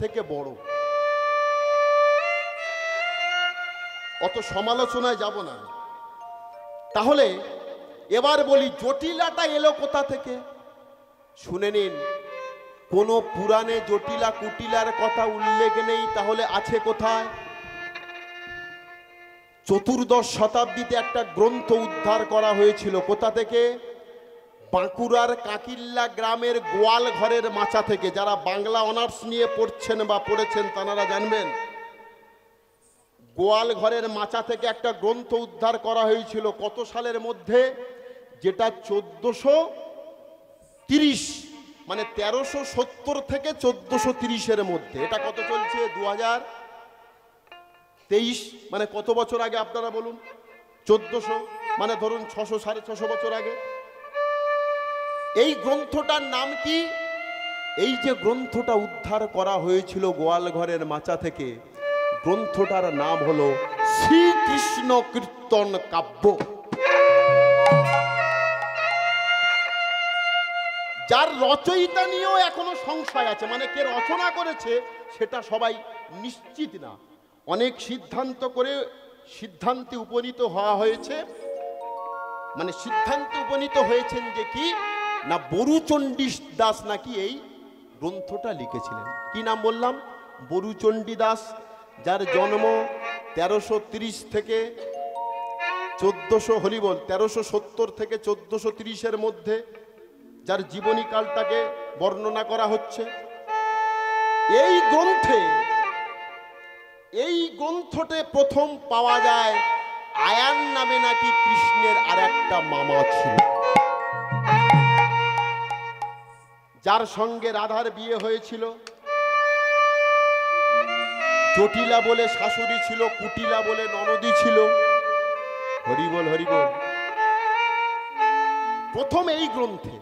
থেকে বড়। অত সমালোচনায় যাব না। তাহলে এবার বলি জটিলাটা এলো কোথা থেকে? শুনে নিন, কোন পুরাণে জটিলা কুটিলার কথা উল্লেখ নেই, তাহলে আছে কোথায়? চতুর্দশ শতাব্দীতে একটা গ্রন্থ উদ্ধার করা হয়েছিল। কোথা থেকে? বাঁকুড়ার কাকিল্লা গ্রামের গোয়াল ঘরের মাচা থেকে। যারা বাংলা অনার্স নিয়ে পড়ছেন বা পড়েছেন তারা জানবেন, গোয়াল ঘরের মাচা থেকে একটা গ্রন্থ উদ্ধার করা হয়েছিল। কত সালের মধ্যে? যেটা 1430, মানে 1370 থেকে 1430-এর মধ্যে। এটা কত চলছে? 2023, মানে কত বছর আগে আপনারা বলুন? 1400, মানে ধরুন 600 650 বছর আগে। এই গ্রন্থটার নাম কি? এই যে গ্রন্থটা উদ্ধার করা হয়েছিল গোয়াল ঘরের মাচা থেকে, গ্রন্থটার নাম হলো শ্রীকৃষ্ণ কীর্তন কাব্য। যার রচয়িতা নিয়েও এখনো সংশয় আছে, মানে কে রচনা করেছে সেটা সবাই নিশ্চিত না। অনেক সিদ্ধান্ত করে সিদ্ধান্তে উপনীত হওয়া হয়েছে, মানে সিদ্ধান্তে উপনীত হয়েছেন যে কি না, বরুচণ্ডী দাস নাকি এই গ্রন্থটা লিখেছিলেন। কি নাম বললাম? বরুচণ্ডী দাস, যার জন্ম 1330 থেকে 1400, হরিবল 1370 থেকে 1430-এর মধ্যে, যার জীবনীকালটাকে বর্ণনা করা হচ্ছে। এই গ্রন্থতে প্রথম পাওয়া যায় আয়ান নামে নাকি কৃষ্ণের আর একটা মামা ছিল, যার সঙ্গে রাধার বিয়ে হয়েছিল। জটিলা বলে শাশুড়ি ছিল, কুটিলা বলে ননদী ছিল। হরিবল হরিবল। প্রথম এই গ্রন্থে।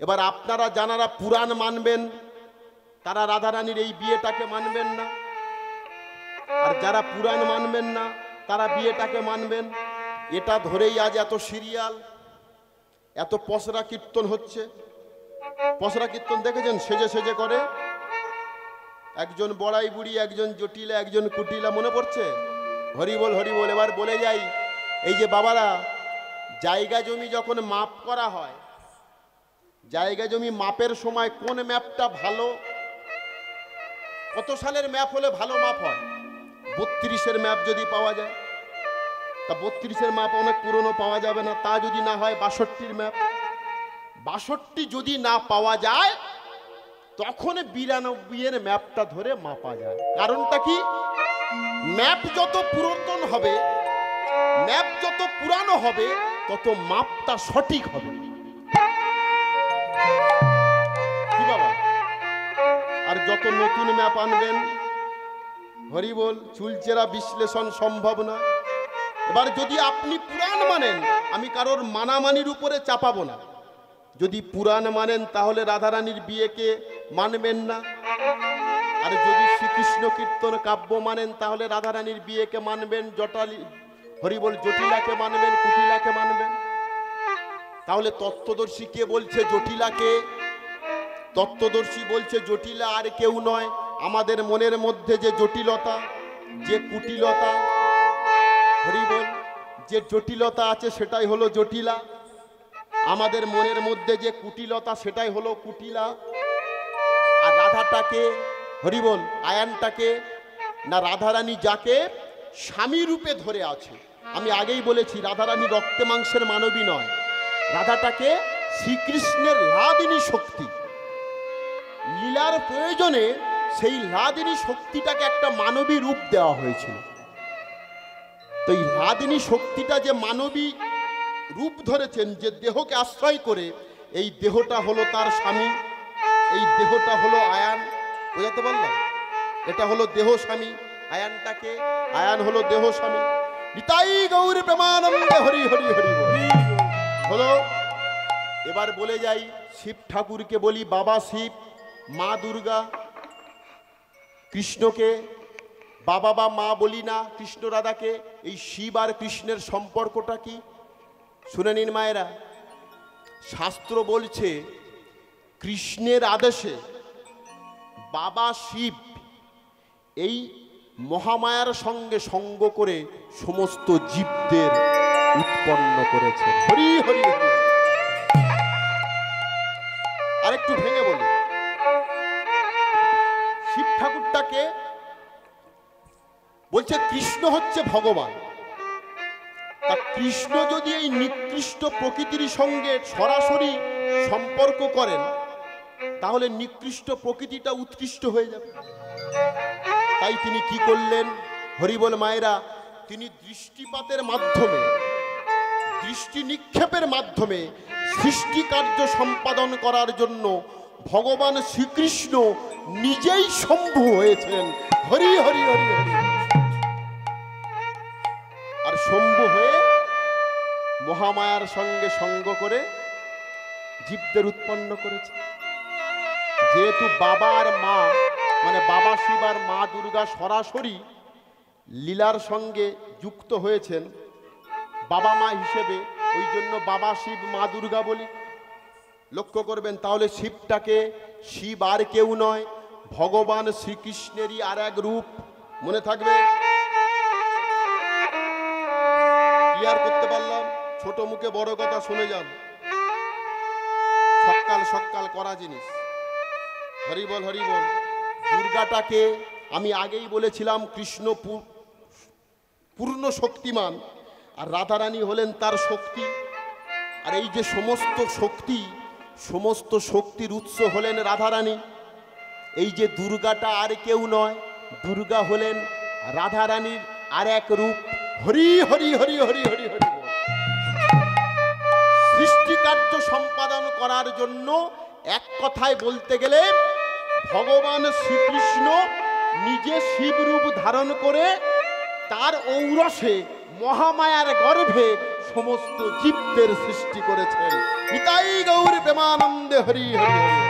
এবার আপনারা যারা পুরাণ মানবেন তারা রাধারানীর এই বিয়েটাকে মানবেন না, আর যারা পুরাণ মানবেন না তারা বিয়েটাকে মানবেন। এটা ধরেই আজ এত সিরিয়াল, এত পসরা কীর্তন হচ্ছে। পসরা কীর্তন দেখেছেন? সেজে সেজে করে, একজন বড়াই বুড়ি, একজন জটিলা, একজন কুটিলা, মনে পড়ছে? হরিবল হরিবল। এবার বলে যাই, এই যে বাবারা, জায়গা জমি যখন মাপ করা হয়, জায়গা জমি মাপের সময় কোন ম্যাপটা ভালো, কত সালের ম্যাপ হলে ভালো মাপ হয়? 32-এর ম্যাপ যদি পাওয়া যায়, তা 32-এর ম্যাপ অনেক পুরনো পাওয়া যাবে না। তা যদি না হয় 62-এর ম্যাপ, 62 যদি না পাওয়া যায় তখন 92-এর ম্যাপটা ধরে মাপা যায়। কারণটা কি? ম্যাপ যত পুরাতন হবে, ম্যাপ যত পুরানো হবে, তত মাপটা সঠিক হবে। কি বাবা? আর যত নতুন ম্যাপ আনবেন, হরিবল, চুলচেরা বিশ্লেষণ সম্ভব না। এবার যদি আপনি পুরাণ মানেন, আমি কারোর মানামানির উপরে চাপাবো না, যদি পুরাণ মানেন তাহলে রাধারানীর বিয়েকে মানবেন না, আর যদি শ্রীকৃষ্ণ কীর্তন কাব্য মানেন তাহলে রাধারানীর বিয়েকে মানবেন, হরিবল জটিলাকে মানবেন, কুটিলাকে মানবেন। তাহলে তত্ত্বদর্শী কে বলছে জটিলাকে? তত্ত্বদর্শী বলছে জটিলা আর কেউ নয়, আমাদের মনের মধ্যে যে জটিলতা, যে কুটিলতা, হরিবল, যে জটিলতা আছে সেটাই হলো জটিলা। আমাদের মনের মধ্যে যে কুটিলতা সেটাই হলো কুটিলা। আর রাধাটাকে, হরিবল, আয়ানটাকে না রাধারানী যাকে স্বামী রূপে ধরে আছে। আমি আগেই বলেছি রাধারানী রক্তে মাংসের মানবী নয়, রাধাটাকে শ্রীকৃষ্ণের লাদিনী শক্তি। লীলার প্রয়োজনে সেই লাদিনী শক্তিটাকে একটা মানবী রূপ দেওয়া হয়েছিল। তো এই লাদিনী শক্তিটা যে মানবী রূপ ধরেছেন, যে দেহকে আশ্রয় করে, এই দেহটা হলো তার স্বামী, এই দেহটা হলো আয়ান। বোঝাতে পারলাম? এটা হলো দেহ স্বামী, আয়ানটাকে, আয়ান হলো দেহ স্বামী। নিতাই গৌর প্রেমানন্দে হরি হরি হরি হলো। এবার বলে যাই, শিব ঠাকুরকে বলি বাবা শিব, মা দুর্গা। কৃষ্ণকে বাবা বা মা বলি না, কৃষ্ণ রাধাকে। এই শিব আর কৃষ্ণের সম্পর্কটা কি শুনে নিন মায়েরা। শাস্ত্র বলছে কৃষ্ণের আদেশে বাবা শিব এই মহামায়ার সঙ্গে সঙ্গ করে সমস্ত জীবদের উৎপন্ন করেছে। হরি হরি হরি। আরেকটু ভেঙে বলি, শিব ঠাকুরটাকে বলছে কৃষ্ণ হচ্ছে ভগবান। তা কৃষ্ণ যদি এই নিকৃষ্ট প্রকৃতির সঙ্গে সরাসরি সম্পর্ক করেন তাহলে নিকৃষ্ট প্রকৃতিটা উৎকৃষ্ট হয়ে যাবে। তাই তিনি কি করলেন হরিবল মায়েরা, তিনি দৃষ্টিপাতের মাধ্যমে, দৃষ্টি নিক্ষেপের মাধ্যমে সৃষ্টি কার্য সম্পাদন করার জন্য ভগবান শ্রীকৃষ্ণ নিজেই শম্ভু হয়েছেন। হরি হরি হরি হরি। আর শম্ভু হয়ে মহামায়ার সঙ্গে সঙ্গ করে জীবদের উৎপন্ন করেছে। যেহেতু বাবা আর মা মানে বাবা শিব আর মা দুর্গা সরাসরি লীলার সঙ্গে যুক্ত হয়েছেন বাবা মা হিসেবে, ওই জন্য বাবা শিব মা দুর্গা বলি। লক্ষ্য করবেন তাহলে শিবটাকে শিব আর কেউ নয়, ভগবান শ্রীকৃষ্ণেরই আর এক রূপ। মনে থাকবে? ক্লিয়ার করতে পারলাম? ছোট মুখে বড় কথা শুনে যান, সকাল সকাল করা জিনিস। হরি বল হরি বল। দুর্গাটাকে আমি আগেই বলেছিলাম কৃষ্ণ পূর্ণ শক্তিমান, আর রাধারানী হলেন তার শক্তি। আর এই যে সমস্ত শক্তি, সমস্ত শক্তির উৎস হলেন রাধারানী। এই যে দুর্গাটা আর কেউ নয়, দুর্গা হলেন রাধারানীর আর এক রূপ। হরি হরি হরি হরি হরি হরি। সৃষ্টি কার্য সম্পাদন করার জন্য এক কথায় বলতে গেলে ভগবান শ্রীকৃষ্ণ নিজে শিব রূপ ধারণ করে তার ঔরসে মহামায়ার গর্ভে সমস্ত জীবদের সৃষ্টি করেছেন। নিতাই গৌর প্রেমানন্দে হরি হরি হরি।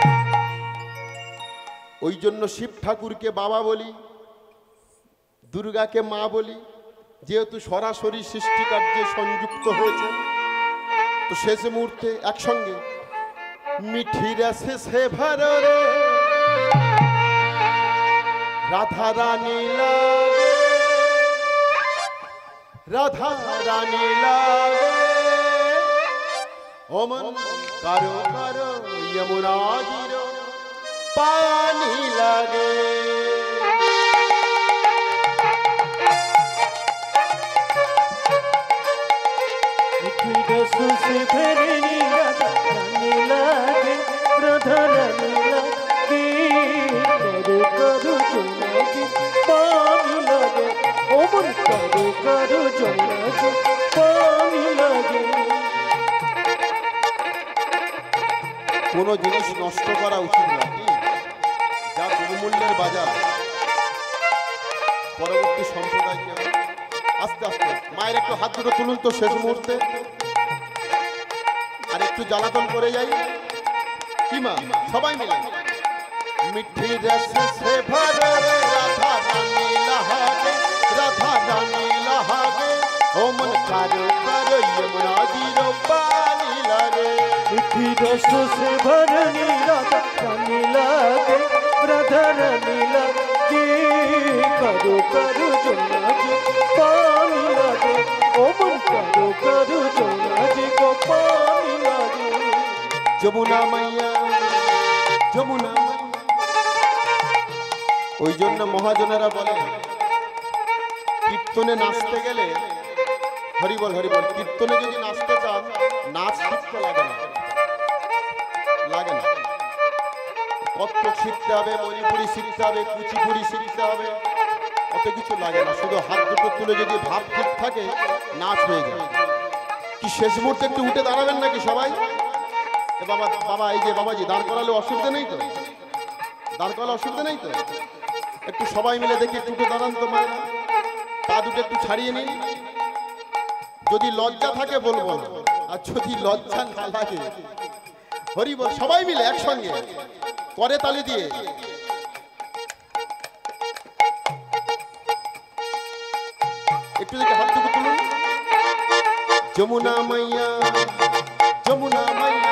ওই জন্য শিব ঠাকুরকে বাবা বলি, দুর্গাকে মা বলি, যেহেতু সরাসরি সৃষ্টি কার্যে সংযুক্ত হয়েছে। তো শেষ মুহূর্তে একসঙ্গে মিঠি রসে সে ভরে রাধা রানী লাগে, রাধা রানী লাগে, ও মন কারো কারো যমুনা জির পানি লাগে। रस से भरनी राधा रानी लागे, राधा रानी लागे, करो करो जोनागी पानी लागे, ओ मन करो करो जोनागी पानी लागे। কোনো জিনিস নষ্ট করা উচিত না, যা বহুমূল্যের বাজার। পরবর্তী সম্প্রদায়কে আস্তে আস্তে মায়ের একটু হাত দুটো তুলুন তো শেষ মুহূর্তে, আর একটু জ্বালাতন করে যাই কি মা সবাই মিলে। মিঠি রসে সে ভরে রাধা রানী লাগে, রাধা রানী লাগে, ও মন কারো কারো যমুনা জির পানি লাগে। मिठी रस से भरनी राधा रानी लागे, राधा रानी लागे, करो करो जोनागी पानी लागे, ओ मन करो करो जोनागी को पानी लागे। যমুনা মাইয়া যমুনা মাইয়া। ওই জন্য মহাজনেরা বলে কীর্তনে নাচতে গেলে, হরিবল হরিবল, কীর্তনে যদি নাচতে চান নাচ শিখতে লাগে না, লাগে না। কত্থক শিখতে হবে, মণিপুরি শিখতে হবে, কুচিপুরি শিখতে হবে, অত কিছু লাগে না। শুধু হাত দুটো তুলে যদি ভাব ঠিক থাকে নাচ হয়ে যায়। কি শেষ মুহূর্তে একটু উঠে দাঁড়াবেন নাকি সবাই? বাবা বাবা, এই যে বাবাজি দাঁড় করালে অসুবিধা নেই তো? দাঁড় করালে অসুবিধা নেই তো? একটু সবাই মিলে দেখি একটু উঠে দাঁড়ান তো মায়েরা, পা দুটো একটু ছাড়িয়ে নিন। যদি লজ্জা থাকে বলবো না, আর যদি লজ্জা না লাগে হরি বল, সবাই মিলে একসঙ্গে করে তালি দিয়ে। একটু দেখে হাত দুটো তুলুন। যমুনা মাইয়া যমুনা মাইয়া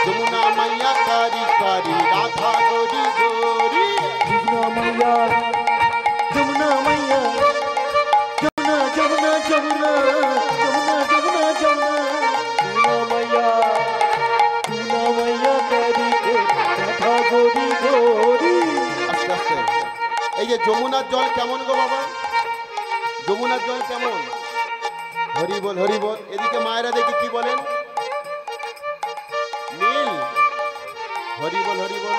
যমুনা মাইয়া কারি কারি রাধা গরি গরি। যমুনা মাইয়া যমুনা মাইয়া যমুনা যমুনা যমুনা যমুনা যমুনা যমুনা যমুনা মাইয়া কারি কে রাধা গরি গরি। আস্তে আস্তে। এই যে যমুনার জল কেমন গো বাবা, যমুনার জল কেমন? হরি বল হরি বল। এদিকে মায়েরা দেখি কি বলেন, নীল। হরি বল হরি বল।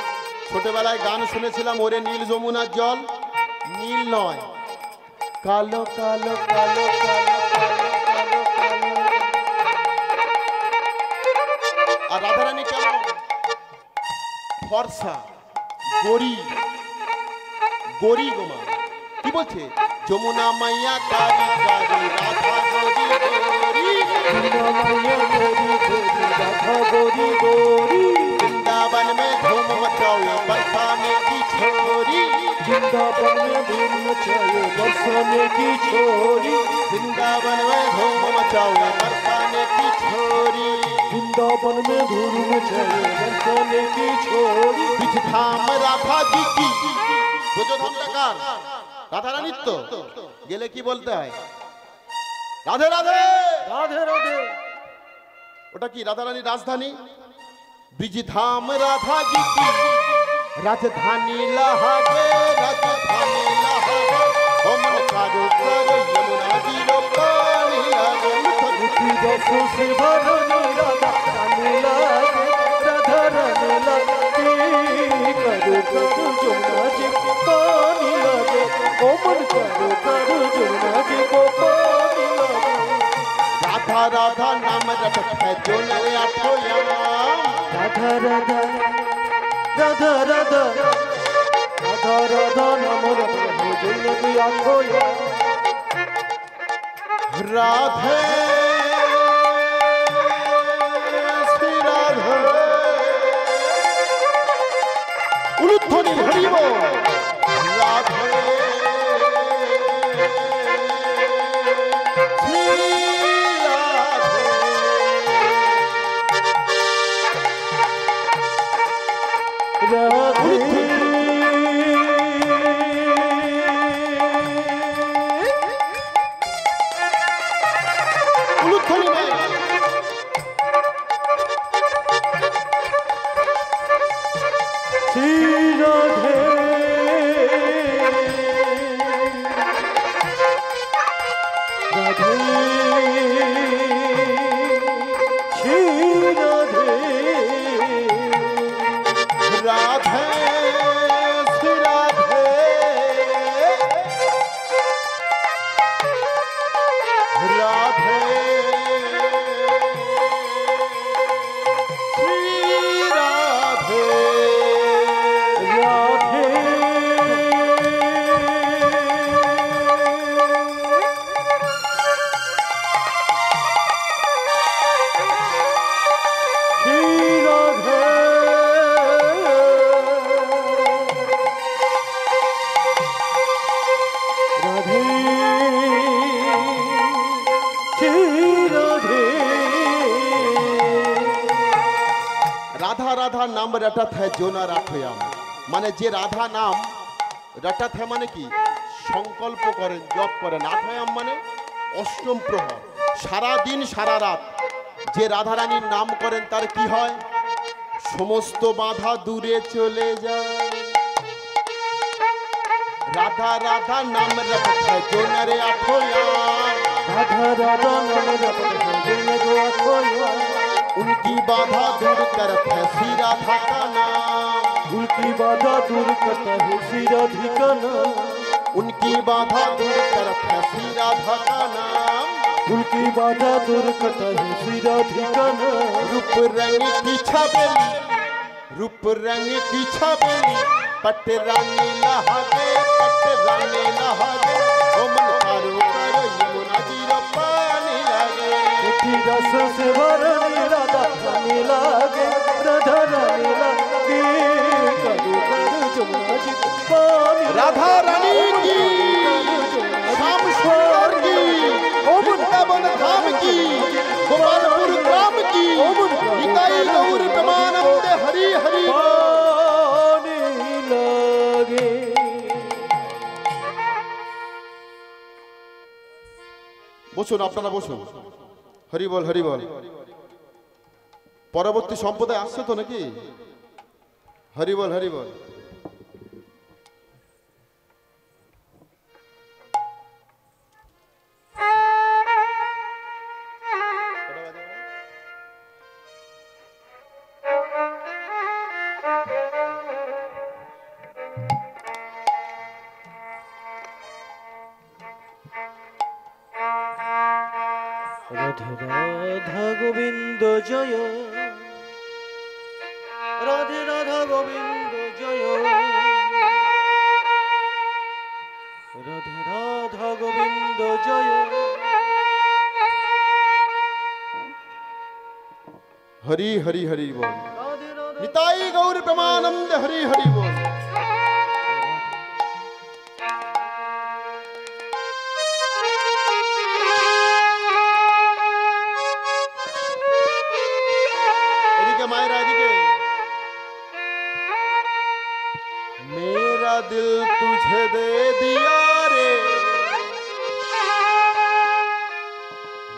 ছোটবেলায় গান শুনেছিলাম, ওরে নীল যমুনার জল, নীল নয়, কালো কালো কালো কালো কালো কালো কালো। আর রাধারানী কেমন? ফর্সা, গরি গরি গোমা। কি বলছে? যমুনা মাইয়া কারি কারি রাধা গরি গরি। যমুনা মাইয়া গরি গরি রাধা গরি গরি। वृंदावन में धूम मचाओ बरसाने की छोरी। वृंदावन में धूम मचाओ बरसाने की छोरी। वृंदावन में धूम मचाओ बरसाने की छोरी। वृंदावन में धूम मचाओ बरसाने की छोरी। बीच धाम राधा जी की। बुझो धामটা কার? রাধা রানীর তো। গেলে কি বলতে হয়? রাধে রাধে राधे राधे। ওটা কি রাধা রানীর রাজধানী? ब्रिज धाम राधा जी की राजधानी लहावे, राजधानी लहावे। ओ मन कारो कारो यमुना जी रो पानी लागे। मुट्ठी रसों से भरनी राधा रानी लागे, राधा रानी लागे। करो करो जमुना जी को पानी लागे, ओ मन करो करो जमुना जी को पानी लागे। राधा राधा नाम रटत है जो नरे आठो याम। राधा राधा राधा राधा राधा राधा नाम रटत है जो नरे आठो याम। राधे श्री राधे उलुध्वनि हरि बोल। राधे श्री राधे उलुध्वनि में श्री राधे राधे श्री राधे राधे श्री राधे राधे श्री राधे राधे श्री राधे राधे श्री राधे। राधा राधा नाम रटत है जो ना राखयाम। মানে যে রাধা নাম রটাত है মানে কি সংকল্প করেন, জপ করেন। আঠয়াম মানে অষ্টম প্রহর, সারা দিন সারা রাত যে রাধা রানীর নাম করেন তার কি হয়? সমস্ত বাধা দূরে চলে যায়। রাধা রাধা নাম রটত है जो नरे आठयाम। राधा राधा नाम रटत है जो नरे आठयाम। उनकी बाधा दूर करत है श्री राधा का नाम। उनकी बाधा दूर करता है श्री राधिका नाम। उनकी बाधा दूर करत है श्री राधा का नाम। उनकी बाधा दूर करता है श्री राधिका नाम। रूप रंग की छबेली, रूप रंग की छबेली, पट रानी लहावे, पट रानी लहावे। ओ मन कारो कारो यमुना जी रो पानी लागे। मुट्ठी रस से भरनी राधा रानी लागे, राधा रानी लागे। करो करो जमुना जी को पानी राधा रानी की श्याम सुंदर की वृंदावन धाम की गोपालपुर ग्राम की निताई गौर प्रमाण বসুন, আপনারা বসুন। হরি বল, হরি বল। পরবর্তী সম্প্রদায় আসছে তো নাকি? হরি বল, হরি বল। রাধে রাধা গোবিন্দ জয়, রাধে রাধা গোবিন্দ জয়, রাধে রাধা গোবিন্দ জয়। হরি হরি হরি বল। রাধে রাধা নিতাই গৌর প্রেমানন্দে হরি হরি বল। এদিকে মায়েরা, এদিকে। मेरा दिल तुझे दे दिया रे,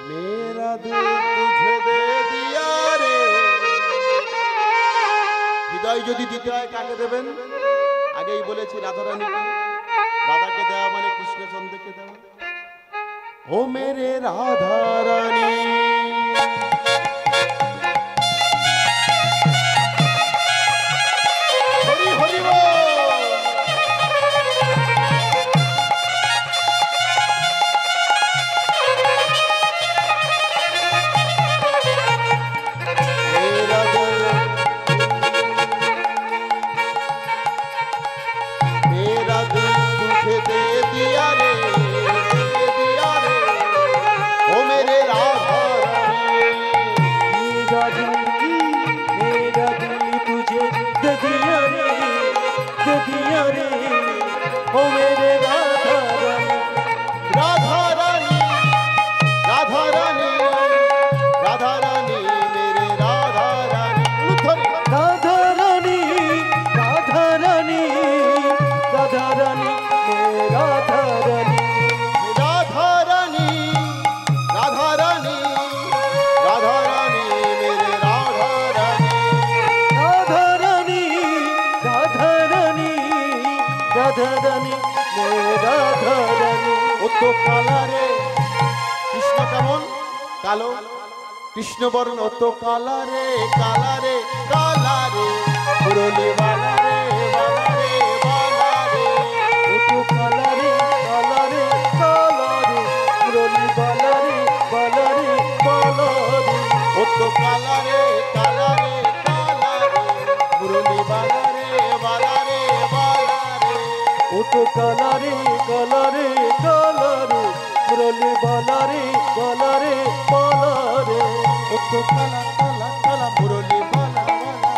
मेरा दिल तुझे दे दिया रे। হৃদয় যদি দিতে হয় কাকে দেবেন? আগেই বলেছি রাধারানীকে। রাধাকে দেওয়া মানে কৃষ্ণচন্দ্রকে দেওয়া। ও মেরে রাধারানী, হরি হরি বল। मेरा दिल तुझे दे दिया रे, दे दिया रे, ओ मेरे राधा रानी। मेरा दिल तुझे दे दिया रे, दे दिया रे, ओ मेरे राधा रानी। राधा रानी, राधा रानी, राधा रानी, मेरे राधा रानी। राधा रानी, राधा रानी, राधा रानी, मेरे राधा रानी। राधा रानी, राधा रानी, राधा रानी, मेरे राधा रानी। राधा रानी, राधा रानी, राधा रानी, मेरे राधा रानी। ও তো কালা রে, কৃষ্ণ কেমন কালো, কৃষ্ণ বর্ণ তো কালা রে, কালা রে, কালা রে, মুরলি বালা রে, বালা রে, বালা রে। ও তো কালা রে, কালা রে, কালা রে, মুরলি বালা রে, বালা রে, বালা রে। ও তো কালা রে, কালা রে, কালা রে, মুরলি বালা রে, বালা রে, বালা রে। ও তো কালা রে, কালা রে, কালা রে, মুরলি বালা রে, বালা রে, বালা রে। ও তো কালা কালা কালা, মুরলি বালা বালা,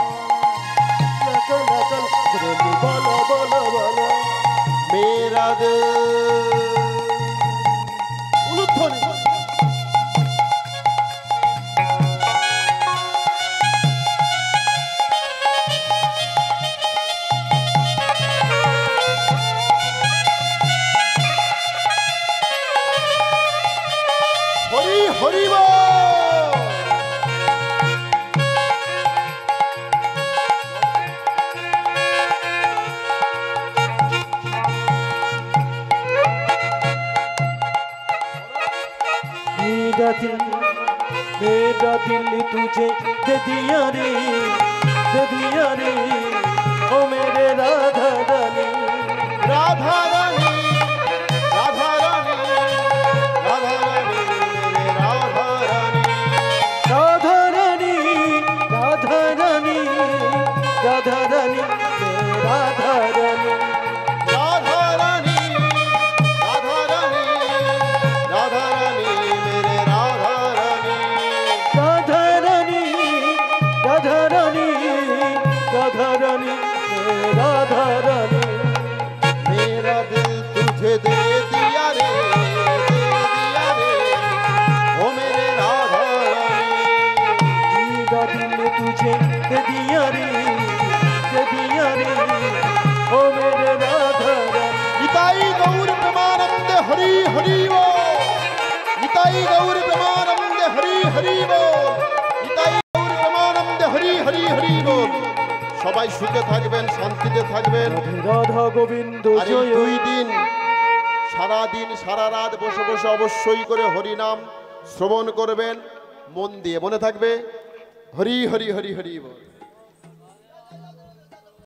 কালা কালা, মুরলি বালা বালা বালা। মেরা দিল। উলুধ্বনি। হরি হরি বল। मेरा दिल तुझे दे दिया रे, दे दिया रे, ओ मेरे राधा रानी। राधा रानी, राधा रानी, राधा रानी, मेरे राधा रानी। राधा रानी, राधा रानी, राधा रानी, मेरे राधा रानी। राधा रानी, राधा रानी, राधा रानी, मेरे राधा रानी। राधा रानी, राधा रानी, राधा रानी, मेरे राधा रानी। मेरा दिल तुझे दे दिया रे, दे दिया रे, ओ मेरे राधा रानी। मेरा दिल तुझे दे दिया रे, दे दिया रे, ओ मेरे राधा रानी। निताई गौर प्रेमानंद हरि हरि बोल। निताई নিতাই গৌর প্রেমানন্দে হরি হরি বল, নিতাই গৌর প্রেমানন্দে হরি হরি হরি বল। সবাই সুখে থাকবেন, শান্তিতে থাকবেন। রাধা গোবিন্দ আর এই জয়। 2 দিন সারা দিন সারা রাত বসে বসে অবশ্যই করে হরিনাম শ্রবণ করবেন, মন দিয়ে মনে থাকবে। হরি হরি হরি হরি বল।